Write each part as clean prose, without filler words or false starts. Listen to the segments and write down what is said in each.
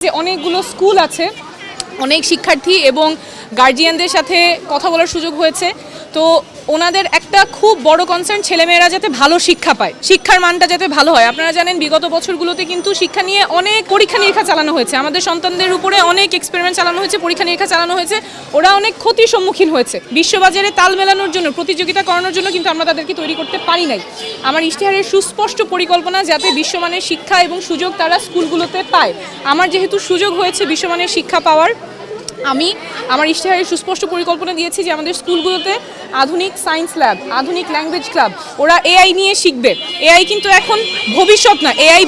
যে অনেকগুলো স্কুল আছে, অনেক শিক্ষার্থী এবং গার্জিয়ানদের সাথে কথা বলার সুযোগ হয়েছে। তো ওনাদের একটা খুব বড় কনসার্ন ছেলেমেয়েরা যাতে ভালো শিক্ষা পায়, শিক্ষার মানটা যাতে ভালো হয়। আপনারা জানেন বিগত বছরগুলোতে কিন্তু শিক্ষা নিয়ে অনেক পরীক্ষা নিরীক্ষা চালানো হয়েছে, আমাদের সন্তানদের উপরে অনেক এক্সপেরিমেন্ট চালানো হয়েছে, পরীক্ষা নিরীক্ষা চালানো হয়েছে। ওরা অনেক ক্ষতির সম্মুখীন হয়েছে। বিশ্ববাজারে তাল মেলানোর জন্য, প্রতিযোগিতা করানোর জন্য কিন্তু আমরা তাদেরকে তৈরি করতে পারি নাই। আমার ইশতেহারের সুস্পষ্ট পরিকল্পনা যাতে বিশ্বমানের শিক্ষা এবং সুযোগ তারা স্কুলগুলোতে পায়। আমার যেহেতু সুযোগ হয়েছে বিশ্বমানের শিক্ষা পাওয়ার, আমি আমার ইশতেহারের সুস্পষ্ট পরিকল্পনা দিয়েছি যে আমাদের স্কুলগুলোতে আধুনিক সায়েন্স ল্যাব, আধুনিক ল্যাঙ্গুয়েজ ক্লাব, ওরা এআই নিয়ে শিখবে। এআই কিন্তু এখন ভবিষ্যৎ না, এআই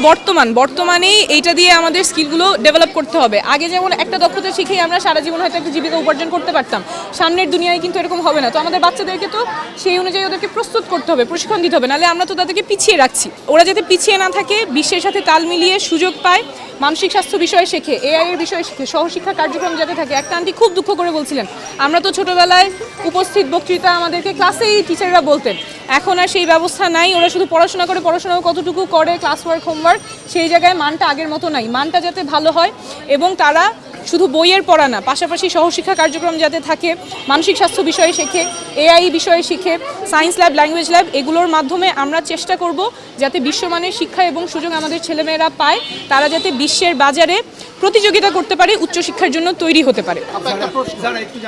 বর্তমানেই এইটা দিয়ে আমাদের স্কিলগুলো ডেভেলপ করতে হবে। আগে যেমন একটা দক্ষতা শিখেই আমরা সারা জীবন হয়তো একটা জীবিকা উপার্জন করতে পারতাম, সামনের দুনিয়ায় কিন্তু এরকম হবে না। তো আমাদের বাচ্চাদেরকে তো সেই অনুযায়ী ওদেরকে প্রস্তুত করতে হবে, প্রশিক্ষণ দিতে হবে, নাহলে আমরা তো তাদেরকে পিছিয়ে রাখছি। ওরা যাতে পিছিয়ে না থাকে, বিশ্বের সাথে তাল মিলিয়ে সুযোগ পায়, মানসিক স্বাস্থ্য বিষয়ে শেখে, এআই এর বিষয়ে শেখে, সহশিক্ষা কার্যক্রম যাতে থাকে। একটা আন্টি খুব দুঃখ করে বলছিলেন, আমরা তো ছোটবেলায় উপস্থিত বক্তৃতা আমাদেরকে ক্লাসেই টিচাররা বলতেন, এখন আর সেই ব্যবস্থা নাই। ওরা শুধু পড়াশোনা করে, পড়াশোনা কতটুকু করে, ক্লাস ওয়ার্ক, হোমওয়ার্ক, সেই জায়গায় মানটা আগের মতো নাই। মানটা যাতে ভালো হয় এবং তারা শুধু বইয়ের পড়া না, পাশাপাশি সহশিক্ষা কার্যক্রম যাতে থাকে, মানসিক স্বাস্থ্য বিষয়ে শেখে, এআই বিষয়ে শিখে, সায়েন্স ল্যাব, ল্যাঙ্গুয়েজ ল্যাব, এগুলোর মাধ্যমে আমরা চেষ্টা করব যাতে বিশ্বমানের শিক্ষা এবং সুযোগ আমাদের ছেলেমেয়েরা পায়, তারা যাতে বিশ্বের বাজারে প্রতিযোগিতা করতে পারে, উচ্চশিক্ষার জন্য তৈরি হতে পারে।